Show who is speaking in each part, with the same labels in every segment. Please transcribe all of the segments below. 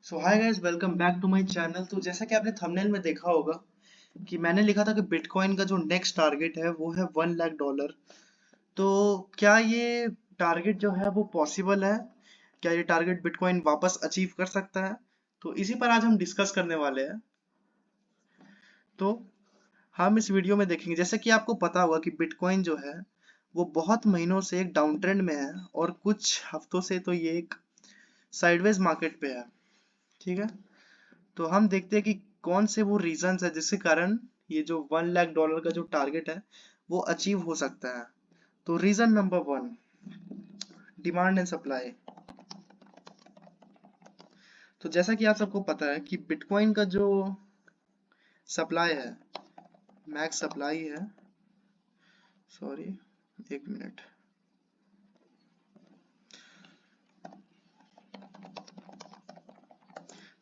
Speaker 1: So hi guys, welcome back to my channel. तो जैसा कि आपने थंबनेल में देखा होगा कि मैंने लिखा था कि बिटकॉइन का जो नेक्स्ट टारगेट है वो है $1 लाख। तो क्या ये टारगेट जो है वो पॉसिबल है? क्या ये टारगेट बिटकॉइन वापस अचीव कर सकता है? तो इसी पर आज हम डिस्कस करने वाले हैं। तो हम इस वीडियो में देखेंगे, जैसे कि आपको पता होगा कि बिटकॉइन जो है वो बहुत महीनों से एक डाउन ट्रेंड में है और कुछ हफ्तों से तो ये एक साइडवेज मार्केट पे है। ठीक है, तो हम देखते हैं कि कौन से वो रीजंस है जिसके कारण ये जो $1 लाख का जो टारगेट है वो अचीव हो सकता है। तो reason number 1, demand and supply. तो जैसा कि आप सबको पता है कि बिटकॉइन का जो सप्लाई है, मैक्स सप्लाई है, सॉरी एक मिनट।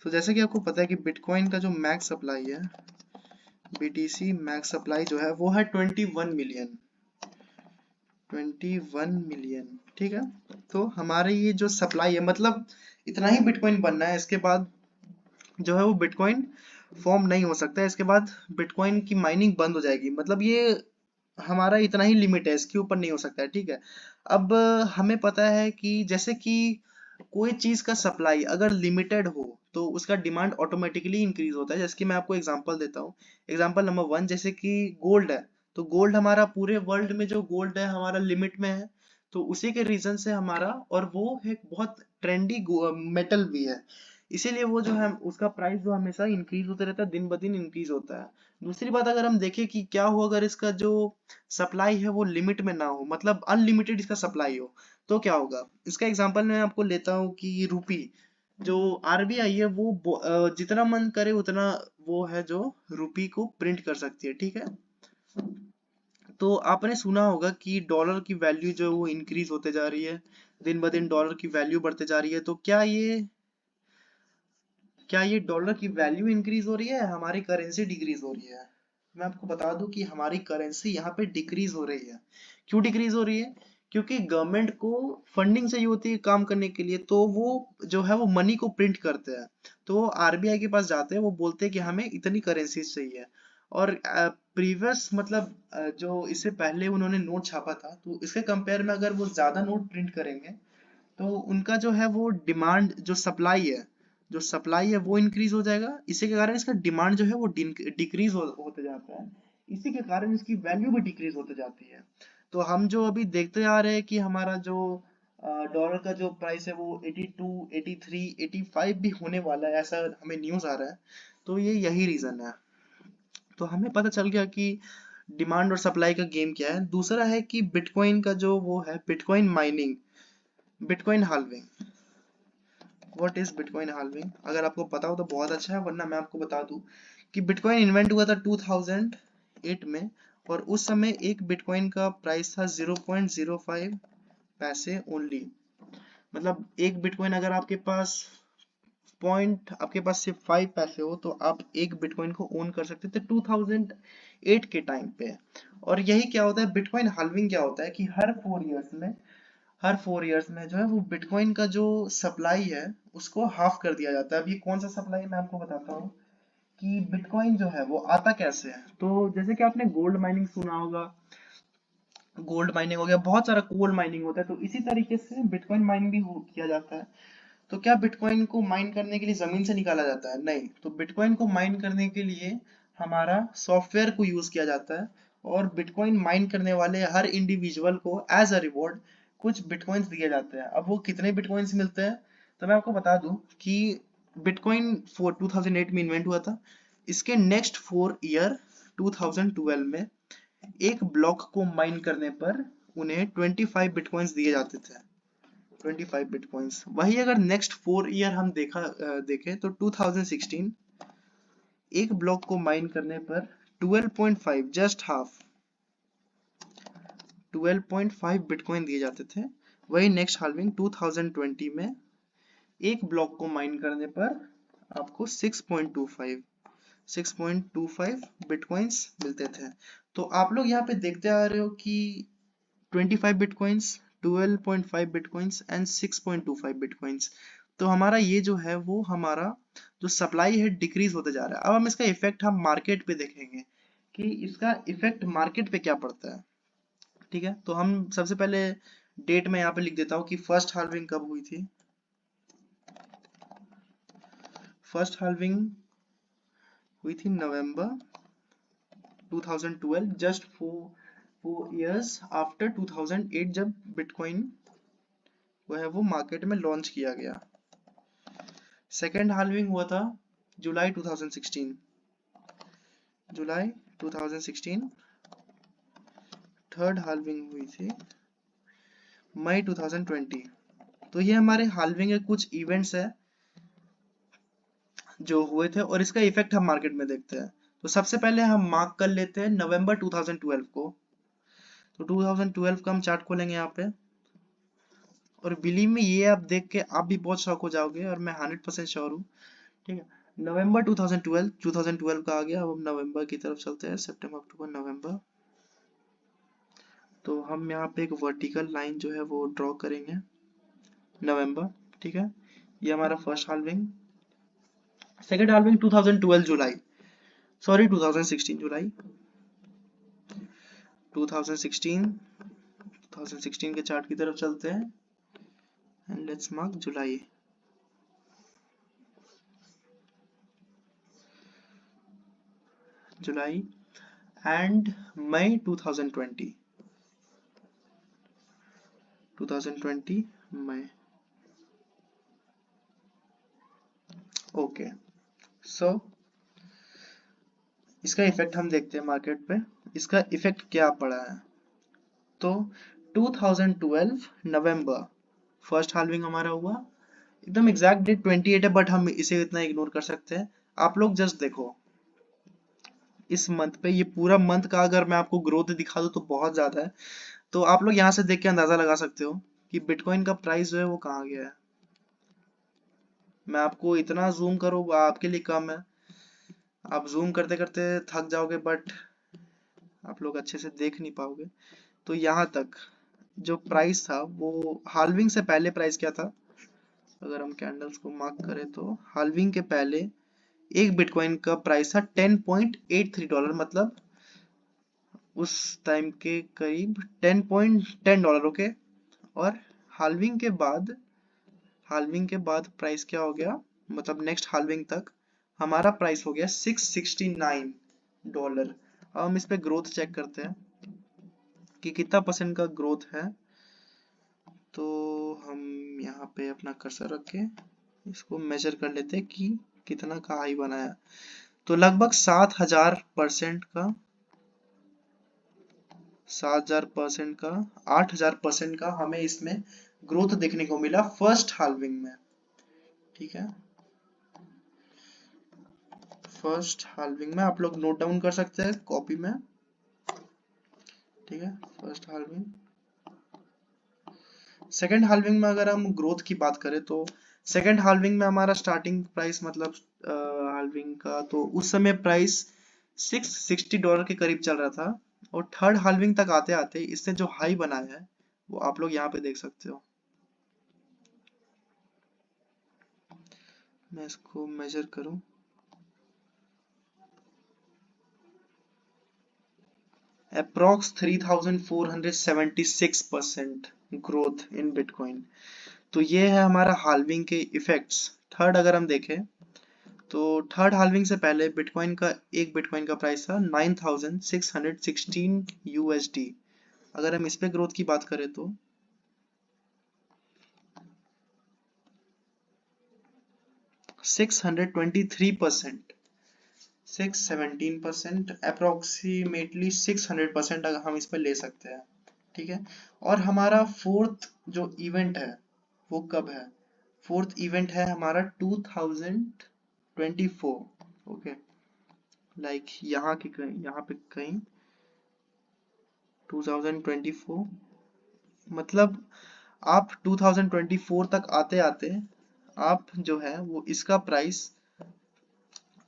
Speaker 1: तो जैसा कि आपको पता है कि बिटकॉइन का जो मैक्स सप्लाई है, बीटीसी मैक्स सप्लाई जो है वो है 21 मिलियन। ठीक है, तो हमारे ये जो सप्लाई है, मतलब इतना ही बिटकॉइन बनना है, इसके बाद जो है वो बिटकॉइन फॉर्म नहीं हो सकता है। इसके बाद बिटकॉइन की माइनिंग बंद हो जाएगी, मतलब ये हमारा इतना ही लिमिट है, इसके ऊपर नहीं हो सकता है। ठीक है, अब हमें पता है कि जैसे कि कोई चीज का सप्लाई अगर लिमिटेड हो तो उसका डिमांड ऑटोमेटिकली इंक्रीज होता है। जैसे कि मैं आपको एग्जांपल देता हूँ। एग्जांपल नंबर 1, जैसे कि गोल्ड है। तो गोल्ड हमारा पूरे वर्ल्ड में जो गोल्ड है हमारा लिमिट में है, तो उसी के रीजन से हमारा, और वो एक बहुत ट्रेंडी मेटल भी है, इसीलिए वो जो है उसका प्राइस जो हमेशा इंक्रीज होता रहता है, दिन ब दिन इंक्रीज होता है। दूसरी बात, अगर हम देखें कि क्या हो अगर इसका जो सप्लाई है वो लिमिट में ना हो, मतलब अनलिमिटेड इसका सप्लाई हो, तो क्या होगा? इसका एग्जांपल मैं आपको लेता हूँ कि रुपी, जो आरबीआई है वो जितना मन करे उतना वो है जो रुपी को प्रिंट कर सकती है। ठीक है, तो आपने सुना होगा कि डॉलर की वैल्यू जो है वो इंक्रीज होते जा रही है, दिन ब दिन डॉलर की वैल्यू बढ़ते जा रही है। तो क्या ये डॉलर की वैल्यू इंक्रीज हो रही है, हमारी करेंसी डिक्रीज हो रही है? मैं आपको बता दूं कि हमारी करेंसी यहाँ पे डिक्रीज हो रही है। क्यों डिक्रीज हो रही है? क्योंकि गवर्नमेंट को फंडिंग चाहिए होती है काम करने के लिए, तो वो जो है वो मनी को प्रिंट करते हैं। तो वो आरबीआई के पास जाते हैं, वो बोलते हैं कि हमें इतनी करेंसी चाहिए। और प्रीवियस, मतलब जो इससे पहले उन्होंने नोट छापा था, तो इसके कंपेयर में अगर वो ज्यादा नोट प्रिंट करेंगे तो उनका जो है वो डिमांड, जो सप्लाई है वो इंक्रीज हो जाएगा। इसी के कारण इसका डिमांड जो है वो डिक्रीज होते जाता है। इसी के कारण इसकी वैल्यू भी डिक्रीज होते जाती है। तो हम जो अभी देखते आ रहे हैं कि हमारा जो डॉलर का जो प्राइस है वो 82, 83, 85 भी होने वाला है, ऐसा हमें न्यूज आ रहा है। तो ये यही रीजन है। तो हमें पता चल गया कि डिमांड और सप्लाई का गेम क्या है। दूसरा है कि बिटकॉइन का जो वो है, bitcoin mining, bitcoin halving. What is bitcoin halving? अगर आपको पता हो तो बहुत अच्छा है, वरना मैं आपको बता दूं कि बिटकॉइन इन्वेंट हुआ था 2008 में, और उस समय एक बिटकॉइन का प्राइस था 0.05 पैसे ओनली। मतलब एक बिटकॉइन अगर आपके पास सिर्फ 5 पैसे हो तो आप एक बिटकॉइन को ओन कर सकते थे 2008 के टाइम पे। और यही क्या होता है, बिटकॉइन हाल्विंग क्या होता है कि हर 4 इयर्स में जो है वो बिटकॉइन का जो सप्लाई है उसको हाफ कर दिया जाता है। अब ये कौन सा सप्लाई है मैं आपको बताता हूँ कि बिटकॉइन जो है वो आता कैसे है। तो जैसे कि आपने गोल्ड माइनिंग सुना होगा, गोल्ड माइनिंग हो गया, बहुत सारा कोल माइनिंग होता है, तो इसी तरीके से बिटकॉइन माइनिंग भी किया जाता है। तो क्या बिटकॉइन को माइन करने के लिए जमीन से निकाला जाता है? नहीं, तो बिटकॉइन को माइन करने के लिए हमारा सॉफ्टवेयर को यूज किया जाता है, और बिटकॉइन माइन करने वाले हर इंडिविजुअल को एज अ रिवॉर्ड कुछ बिटकॉइंस दिए जाते हैं। अब वो कितने बिटकॉइंस मिलते हैं, तो मैं आपको बता दूं कि बिटकॉइन 2008 में इन्वेंट हुआ था। इसके नेक्स्ट 4 ईयर 2012 में एक ब्लॉक को माइन करने पर उन्हें 25 बिटकॉइंस दिए जाते थे। 25 बिटकॉइंस। वही अगर नेक्स्ट 4 ईयर हम देखें तो 2016 एक ब्लॉक को माइन करने पर 12.5, जस्ट हाफ 12.5 बिटकॉइन दिए जाते थे। वही नेक्स्ट हाल्विंग 2020 में एक ब्लॉक को माइन करने पर आपको 6.25 बिटकॉइंस मिलते थे। तो आप लोग यहाँ पे देखते आ रहे हो कि 25 बिटकॉइंस, 12.5 बिटकॉइंस एंड 6.25 बिटकॉइंस। तो हमारा ये जो है वो हमारा जो सप्लाई है डिक्रीज होते जा रहा है। अब हम इसका इफेक्ट हम मार्केट पे देखेंगे कि इसका इफेक्ट मार्केट पे क्या पड़ता है। ठीक है, तो हम सबसे पहले डेट में यहाँ पे लिख देता हूँ कि फर्स्ट हाल्विंग कब हुई थी। फर्स्ट हाल्विंग हुई थी नवंबर 2012, जस्ट 4 years आफ्टर 2008, जब बिटकॉइन वो है वो मार्केट में लॉन्च किया गया। सेकेंड हाल्विंग हुआ था जुलाई 2016, जुलाई 2016। थर्ड हाल्विंग हुई थी मई 2020। तो ये हमारे हाल्विंग के कुछ इवेंट्स है जो हुए थे और इसका इफेक्ट हम मार्केट में देखते हैं। तो सबसे पहले हम मार्क कर लेते हैं नवंबर 2012 को। तो 2012 का हम चार्ट खोलेंगे यहाँ पे, और बिलीव में ये आप देख के आप भी बहुत शॉक हो जाओगे, और मैं 100% श्योर हूँ। ठीक है, नवंबर 2012 का आ गया। अब हम नवंबर की तरफ चलते हैं, सितंबर अक्टूबर नवंबर। तो हम यहाँ पे एक वर्टिकल लाइन जो है वो ड्रॉ करेंगे, नवंबर। ठीक है, ये हमारा first halving. Second halving 2012 July, sorry 2016 July, 2016 के चार्ट की तरफ चलते हैं and let's mark July. July and May 2020 May. Okay, so इसका इफेक्ट हम देखते हैं मार्केट पे। इसका इफेक्ट क्या पड़ा है, तो 2012 नवंबर फर्स्ट हाल्विंग हमारा हुआ। एकदम एग्जैक्ट डेट 28 है, बट हम इसे इतना इग्नोर कर सकते हैं। आप लोग जस्ट देखो इस मंथ पे, ये पूरा मंथ का अगर मैं आपको ग्रोथ दिखा दूं तो बहुत ज्यादा है। तो आप लोग यहाँ से देख के अंदाजा लगा सकते हो कि बिटकॉइन का प्राइस जो है वो कहाँ गया है। मैं आपको इतना जूम करूँ आपके लिए कम है, आप जूम करते करते थक जाओगे, बट आप लोग अच्छे से देख नहीं पाओगे। तो यहाँ तक जो प्राइस था वो हाल्विंग से पहले प्राइस क्या था, अगर हम कैंडल्स को मार्क करें तो हाल्विंग के पहले एक बिटकॉइन का प्राइस था $10.83, मतलब उस टाइम के करीब $10.10। ओके, और हाल्विंग के बाद प्राइस क्या हो गया, मतलब नेक्स्ट हाल्विंग तक हमारा प्राइस हो गया $669। अब हम इस पे ग्रोथ चेक करते हैं कि कितना परसेंट का ग्रोथ है। तो हम यहाँ पे अपना कर्सर रख के इसको मेजर कर लेते हैं कि कितना का हाई बनाया। तो लगभग 7,000% का 8,000% का हमें इसमें ग्रोथ देखने को मिला फर्स्ट हाल्विंग में। ठीक है, फर्स्ट हाल्विंग में आप लोग नोट डाउन कर सकते हैं कॉपी में। ठीक है, फर्स्ट हाल्विंग। सेकेंड हाल्विंग में अगर हम ग्रोथ की बात करें तो सेकेंड हाल्विंग में हमारा स्टार्टिंग प्राइस, मतलब हाल्विंग का, तो उस समय प्राइस $660 के करीब चल रहा था, और थर्ड हाल्विंग तक आते आते इसने जो हाई बनाया है वो आप लोग यहाँ पे देख सकते हो। मैं इसको मेजर करूं, अप्रॉक्स 3,476% ग्रोथ इन बिटकॉइन। तो ये है हमारा हाल्विंग के इफेक्ट्स। थर्ड अगर हम देखें तो थर्ड हाल्विंग से पहले एक बिटकॉइन का प्राइस था 9,616 USD। अगर हम इस पे ग्रोथ की बात करें तो 623%, 617%, अप्रोक्सीमेटली 600% अगर हम इस पे ले सकते हैं। ठीक है, और हमारा फोर्थ जो इवेंट है वो कब है, फोर्थ इवेंट है हमारा 2024। ओके, लाइक यहाँ पे कहीं 2024, मतलब आप 2024 तक आते आते आप जो है वो इसका प्राइस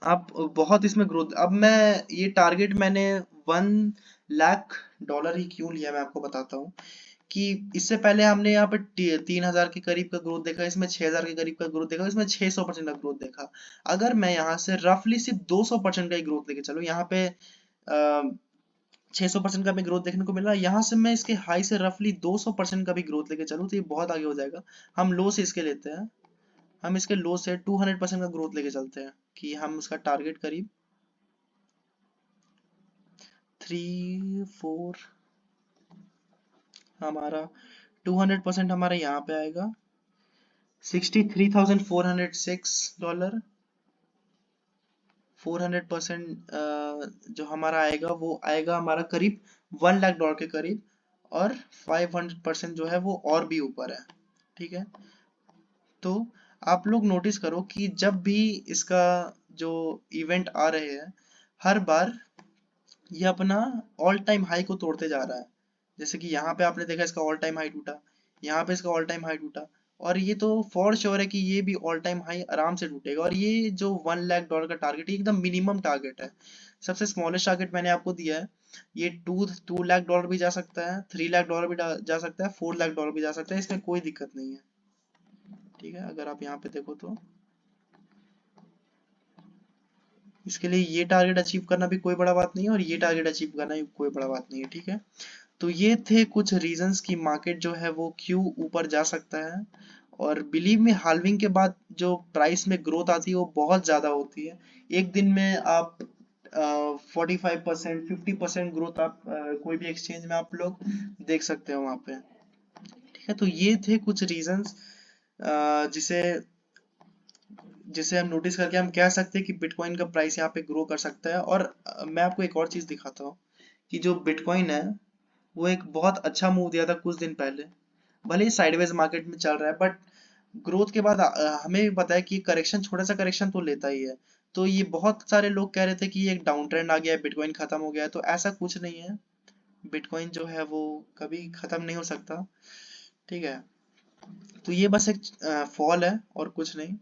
Speaker 1: आप बहुत इसमें ग्रोथ। अब मैं ये टारगेट मैंने $1 लाख ही क्यों लिया, मैं आपको बताता हूँ कि इससे पहले हमने यहाँ पे 3000 के करीब का ग्रोथ देखा, इसमें 6000 के करीब का ग्रोथ देखा, इसमें 600% का ग्रोथ देखा। अगर मैं यहाँ से रफली सिर्फ 200% का ही ग्रोथ लेके चलूँ, यहाँ पे 600% का भी ग्रोथ देखने को मिल रहा है, यहाँ से मैं इसके हाई से रफली 200% का भी ग्रोथ लेके चलूँ तो ये बहुत आगे हो जाएगा। हम लो से इसके लेते हैं, हम इसके लो से 200% का ग्रोथ लेके चलते हैं कि हम उसका टारगेट करीब 3-4 हमारा 200% हमारा यहाँ पे आएगा $63,406। 400% जो हमारा आएगा वो आएगा हमारा करीब $1 लाख के करीब, और 500% जो है वो और भी ऊपर है। ठीक है, तो आप लोग नोटिस करो कि जब भी इसका जो इवेंट आ रहे हैं, हर बार ये अपना ऑल टाइम हाई को तोड़ते जा रहा है। जैसे कि यहाँ पे आपने देखा इसका ऑल टाइम हाई टूटा, यहाँ पे इसका ऑल टाइम हाई टूटा, और ये तो फॉर श्योर है कि ये भी ऑल टाइम हाई आराम से टूटेगा। और ये जो $1 लाख का टारगेट है एकदम मिनिमम टारगेट है, सबसे स्मॉलेस्ट टारगेट मैंने आपको दिया है। ये $2 लाख भी जा सकता है, $3 लाख भी जा सकता है, $4 लाख भी जा सकता है, इसमें कोई दिक्कत नहीं है। ठीक है, अगर आप यहाँ पे देखो तो इसके लिए ये टारगेट अचीव करना भी कोई बड़ा बात नहीं है, और ये टारगेट अचीव करना भी कोई बड़ा बात नहीं है। ठीक है, तो ये थे कुछ रीजंस कि मार्केट जो है वो क्यों ऊपर जा सकता है। और बिलीव में हाल्विंग के बाद जो प्राइस में ग्रोथ आती है वो बहुत ज्यादा होती है। एक दिन में आप 45% 50% ग्रोथ आप कोई भी एक्सचेंज में आप लोग देख सकते हो वहां पे। ठीक है, तो ये थे कुछ रीजंस जिसे जिसे हम नोटिस करके हम कह सकते हैं कि बिटकॉइन का प्राइस यहाँ पे ग्रो कर सकता है। और मैं आपको एक और चीज दिखाता हूँ कि जो बिटकॉइन है वो एक बहुत अच्छा मूव दिया था कुछ दिन पहले। भले ही साइडवेज मार्केट में चल रहा है, बट ग्रोथ के बाद हमें भी पता है कि करेक्शन, छोटा सा करेक्शन तो लेता ही है। तो ये बहुत सारे लोग कह रहे थे कि ये एक डाउन ट्रेंड आ गया है, बिटकॉइन खत्म हो गया है, तो ऐसा कुछ नहीं है। बिटकॉइन जो है वो कभी खत्म नहीं हो सकता। ठीक है, तो ये बस एक फॉल है और कुछ नहीं।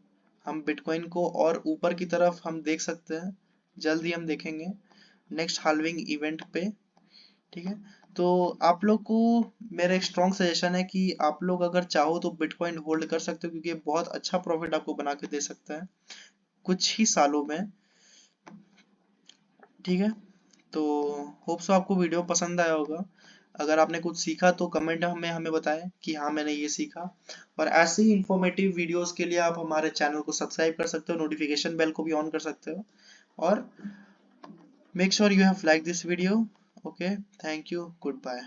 Speaker 1: हम बिटकॉइन को और ऊपर की तरफ हम देख सकते हैं, जल्दी हम देखेंगे नेक्स्ट हाल्विंग इवेंट पे। ठीक है, तो आप लोग को मेरा एक स्ट्रॉन्ग सजेशन है कि आप लोग अगर चाहो तो बिटकॉइन होल्ड कर सकते हो, क्योंकि ये बहुत अच्छा प्रॉफिट आपको बना के दे सकता है कुछ ही सालों में। ठीक है, तो होप सो आपको वीडियो पसंद आया होगा। अगर आपने कुछ सीखा तो कमेंट में हमें बताएं कि हाँ मैंने ये सीखा। और ऐसे ही इंफॉर्मेटिव वीडियोस के लिए आप हमारे चैनल को सब्सक्राइब कर सकते हो, नोटिफिकेशन बेल को भी ऑन कर सकते हो, और make sure you have like this video. Okay, thank you, good bye.